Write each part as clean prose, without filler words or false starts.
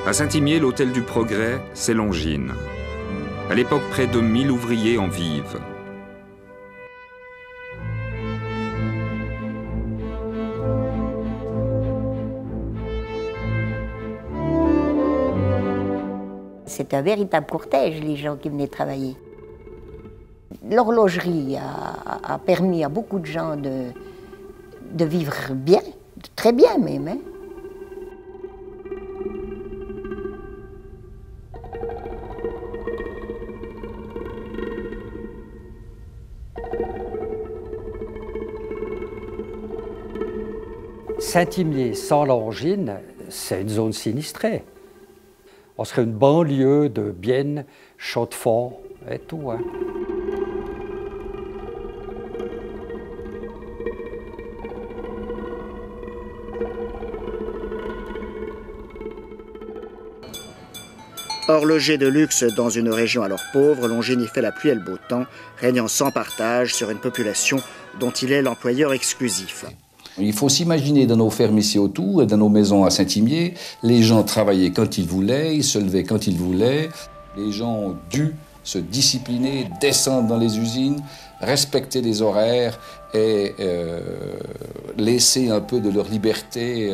À Saint-Imier, l'hôtel du Progrès, c'est Longines. À l'époque, près de 1000 ouvriers en vivent. C'est un véritable cortège, les gens qui venaient travailler. L'horlogerie a permis à beaucoup de gens de vivre bien, très bien même. Hein. Saint-Imier sans Longines, c'est une zone sinistrée. On serait une banlieue de Bienne, Chaux-de-Fonds et tout. Hein. Horloger de luxe dans une région alors pauvre, Longines y fait la pluie et le beau temps, régnant sans partage sur une population dont il est l'employeur exclusif. Il faut s'imaginer dans nos fermes ici autour et dans nos maisons à Saint-Imier, les gens travaillaient quand ils voulaient, ils se levaient quand ils voulaient. Les gens ont dû se discipliner, descendre dans les usines, respecter les horaires et laisser un peu de leur liberté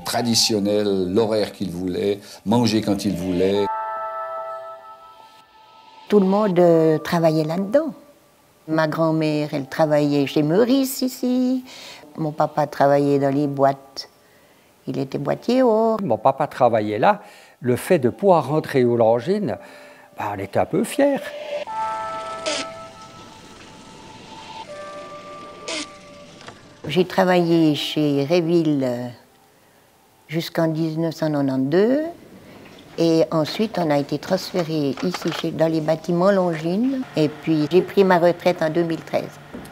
traditionnelle, l'horaire qu'ils voulaient, manger quand ils voulaient. Tout le monde travaillait là-dedans. Ma grand-mère, elle travaillait chez Meurice ici. Mon papa travaillait dans les boîtes. Il était boîtier haut. Mon papa travaillait là. Le fait de pouvoir rentrer aux Longines, on était un peu fiers. J'ai travaillé chez Réville jusqu'en 1992. Et ensuite, on a été transféré ici, dans les bâtiments Longines. Et puis, j'ai pris ma retraite en 2013.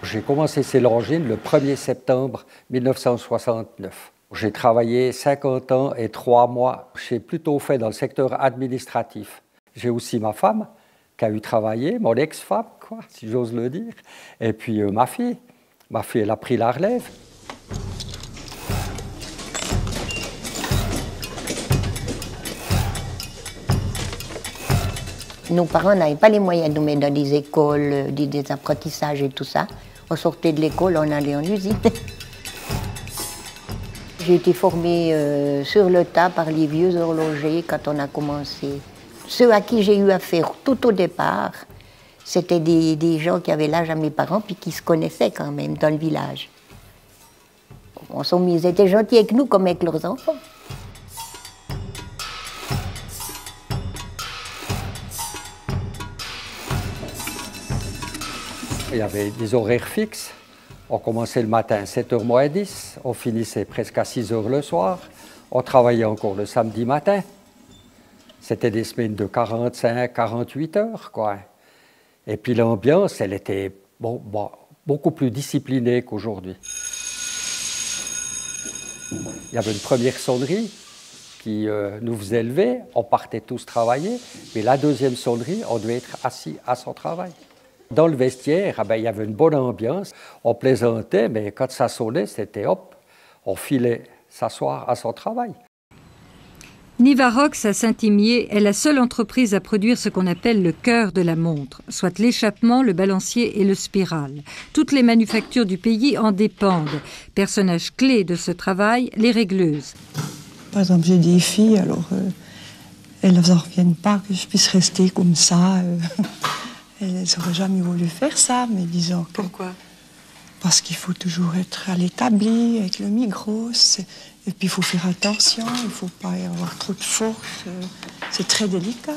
J'ai commencé ces Longines le 1er septembre 1969. J'ai travaillé 50 ans et 3 mois. J'ai plutôt fait dans le secteur administratif. J'ai aussi ma femme qui a eu travaillé, mon ex-femme, quoi, si j'ose le dire. Et puis ma fille. Ma fille, elle a pris la relève. Nos parents n'avaient pas les moyens de nous mettre dans des écoles, des apprentissages et tout ça. On sortait de l'école, on allait en usine. J'ai été formée sur le tas par les vieux horlogers quand on a commencé. Ceux à qui j'ai eu affaire tout au départ, c'était des gens qui avaient l'âge à mes parents puis qui se connaissaient quand même dans le village. Ils étaient gentils avec nous comme avec leurs enfants. Il y avait des horaires fixes. On commençait le matin à 7h moins 10, on finissait presque à 6h le soir. On travaillait encore le samedi matin. C'était des semaines de 45, 48 heures, quoi. Et puis l'ambiance, elle était beaucoup plus disciplinée qu'aujourd'hui. Il y avait une première sonnerie qui nous faisait lever, on partait tous travailler, mais la deuxième sonnerie, on devait être assis à son travail. Dans le vestiaire, il y avait une bonne ambiance, on plaisantait, mais quand ça sonnait, c'était hop, on filait s'asseoir à son travail. Nivarox à Saint-Imier est la seule entreprise à produire ce qu'on appelle le cœur de la montre, soit l'échappement, le balancier et le spiral. Toutes les manufactures du pays en dépendent. Personnage clé de ce travail, les régleuses. Par exemple, j'ai des filles, alors elles n'en reviennent pas que je puisse rester comme ça. Elles n'auraient jamais voulu faire ça, mais disons que... Pourquoi? Parce qu'il faut toujours être à l'établi, avec le micros, et puis il faut faire attention, il ne faut pas y avoir trop de force, c'est très délicat.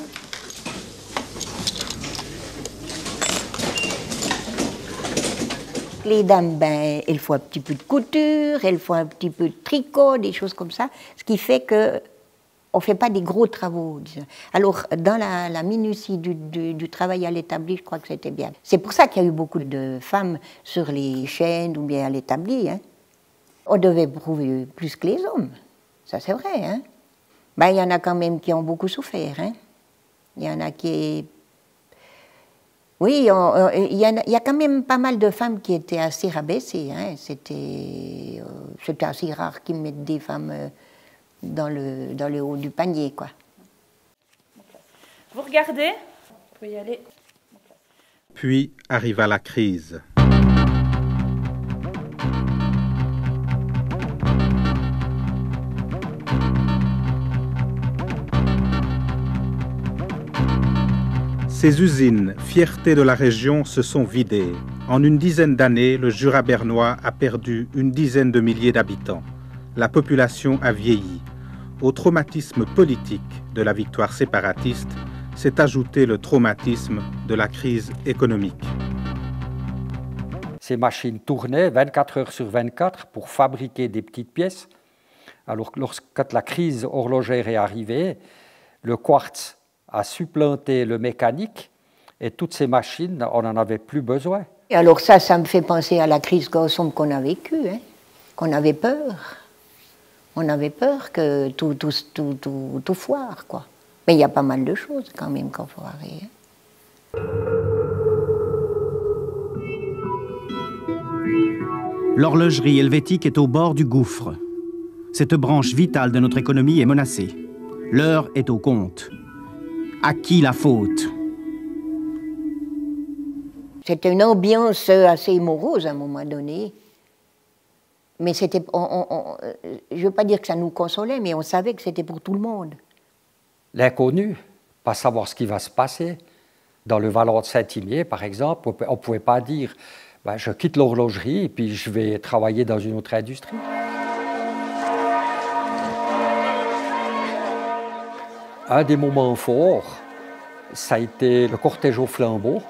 Les dames, elles font un petit peu de couture, elles font un petit peu de tricot, des choses comme ça, ce qui fait que on ne fait pas des gros travaux. Disons. Alors, dans la minutie du travail à l'établi, je crois que c'était bien. C'est pour ça qu'il y a eu beaucoup de femmes sur les chaînes ou bien à l'établi. Hein. On devait prouver plus que les hommes. Ça, c'est vrai. Hein. Il y en a quand même qui ont beaucoup souffert. Hein. Il y en a qui... Oui, il y a quand même pas mal de femmes qui étaient assez rabaissées. Hein. C'était assez rare qu'ils mettent des femmes... dans le haut du panier, quoi. Vous regardez, vous pouvez y aller. Puis arriva la crise. Ces usines, fierté de la région, se sont vidées. En une dizaine d'années, le Jura bernois a perdu une dizaine de milliers d'habitants. La population a vieilli. Au traumatisme politique de la victoire séparatiste s'est ajouté le traumatisme de la crise économique. Ces machines tournaient 24 heures sur 24 pour fabriquer des petites pièces. Alors, quand la crise horlogère est arrivée, le quartz a supplanté le mécanique et toutes ces machines, on n'en avait plus besoin. Et alors ça me fait penser à la crise sombre qu'on a vécue, hein, qu'on avait peur. On avait peur que tout foire, quoi. Mais il y a pas mal de choses quand même qu'on foirait. Hein. L'horlogerie helvétique est au bord du gouffre. Cette branche vitale de notre économie est menacée. L'heure est au compte. À qui la faute? C'était une ambiance assez morose à un moment donné. Mais c'était, je ne veux pas dire que ça nous consolait, mais on savait que c'était pour tout le monde. L'inconnu, pas savoir ce qui va se passer. Dans le Vallon de Saint-Imier, par exemple, on ne pouvait pas dire ben, je quitte l'horlogerie et puis je vais travailler dans une autre industrie. Un des moments forts, ça a été le cortège au flambeau.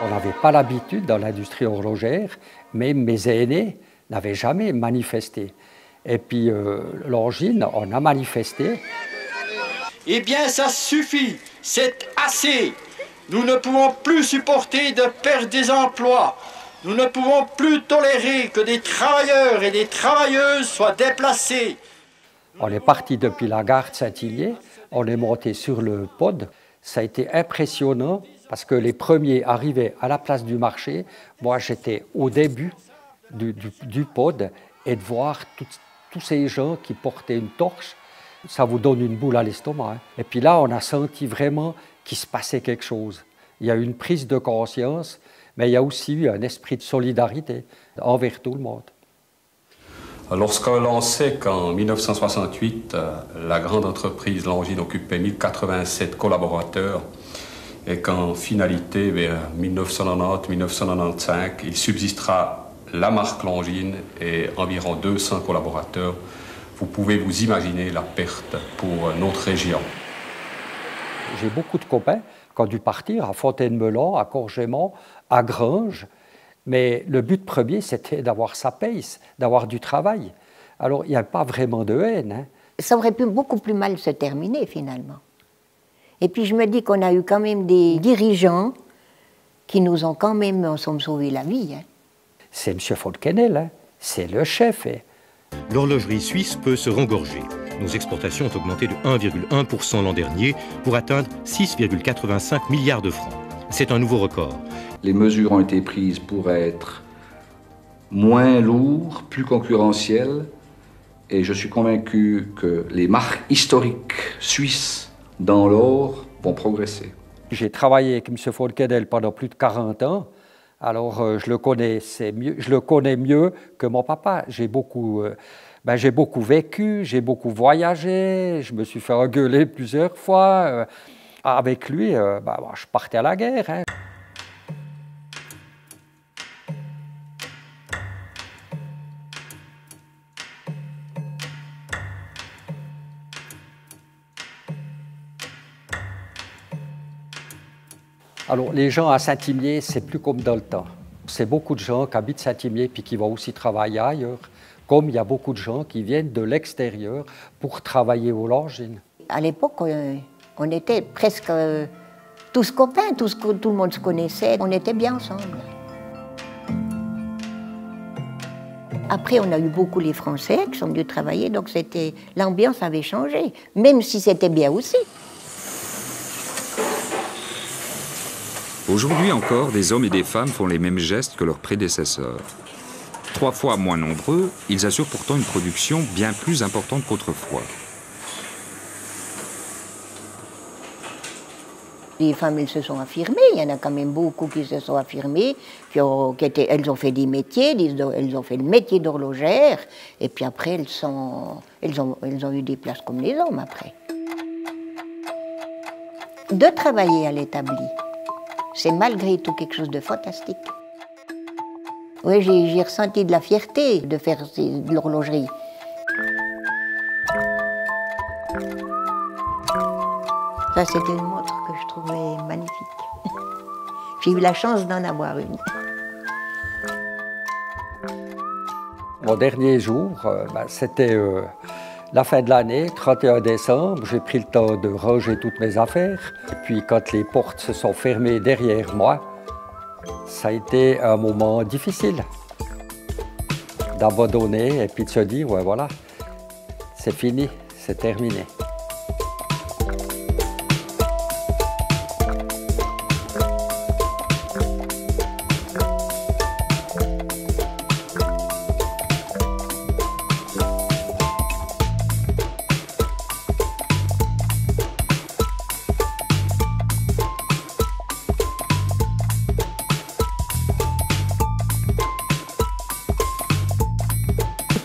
On n'avait pas l'habitude dans l'industrie horlogère, mais mes aînés n'avaient jamais manifesté. Et puis Longines, on a manifesté. Eh bien, ça suffit, c'est assez. Nous ne pouvons plus supporter de perte des emplois. Nous ne pouvons plus tolérer que des travailleurs et des travailleuses soient déplacés. On est parti depuis la gare de Saint-Imier, on est monté sur le pod. Ça a été impressionnant parce que les premiers arrivaient à la place du marché. Moi, j'étais au début du pod et de voir tous ces gens qui portaient une torche, ça vous donne une boule à l'estomac. Hein. Et puis là, on a senti vraiment qu'il se passait quelque chose. Il y a eu une prise de conscience, mais il y a aussi eu un esprit de solidarité envers tout le monde. Lorsqu'on sait qu'en 1968, la grande entreprise Longines occupait 1087 collaborateurs et qu'en finalité, vers 1990-1995, il subsistera la marque Longines et environ 200 collaborateurs, vous pouvez vous imaginer la perte pour notre région. J'ai beaucoup de copains qui ont dû partir à Fontaine-Melon, à Courgémont, à Granges. Mais le but premier, c'était d'avoir sa paye, d'avoir du travail. Alors, il n'y a pas vraiment de haine. Hein. Ça aurait pu beaucoup plus mal se terminer, finalement. Et puis, je me dis qu'on a eu quand même des dirigeants qui nous ont quand même sauvé la vie. Hein. C'est M. Folkenel, hein. C'est le chef. Hein. L'horlogerie suisse peut se rengorger. Nos exportations ont augmenté de 1,1% l'an dernier pour atteindre 6,85 milliards de francs. C'est un nouveau record. Les mesures ont été prises pour être moins lourdes, plus concurrentielles, et je suis convaincu que les marques historiques suisses dans l'or vont progresser. J'ai travaillé avec M. Folkenel pendant plus de 40 ans, alors je le connais mieux que mon papa. J'ai beaucoup vécu, j'ai beaucoup voyagé, je me suis fait engueuler plusieurs fois. Avec lui, je partais à la guerre. Hein. Alors, les gens à Saint-Imier, c'est plus comme dans le temps. C'est beaucoup de gens qui habitent Saint-Imier puis qui vont aussi travailler ailleurs, comme il y a beaucoup de gens qui viennent de l'extérieur pour travailler aux Longines. À l'époque, on était presque tous copains, tout le monde se connaissait, on était bien ensemble. Après, on a eu beaucoup les Français qui sont venus travailler, donc l'ambiance avait changé, même si c'était bien aussi. Aujourd'hui encore, des hommes et des femmes font les mêmes gestes que leurs prédécesseurs. 3 fois moins nombreux, ils assurent pourtant une production bien plus importante qu'autrefois. Les femmes, elles se sont affirmées. Il y en a quand même beaucoup qui se sont affirmées, elles ont fait des métiers, elles ont fait le métier d'horlogère, et puis après, elles ont eu des places comme les hommes après. De travailler à l'établi, c'est malgré tout quelque chose de fantastique. Oui, j'ai ressenti de la fierté de faire de l'horlogerie. Ça, c'était une montre que je trouvais magnifique. J'ai eu la chance d'en avoir une. Mon dernier jour, c'était la fin de l'année, 31 décembre. J'ai pris le temps de ranger toutes mes affaires. Puis quand les portes se sont fermées derrière moi, ça a été un moment difficile d'abandonner et puis de se dire, ouais voilà, c'est fini, c'est terminé.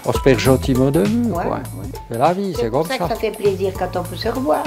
On se perd gentiment de vue, quoi. C'est la vie, c'est comme ça. C'est pour ça que ça fait plaisir quand on peut se revoir.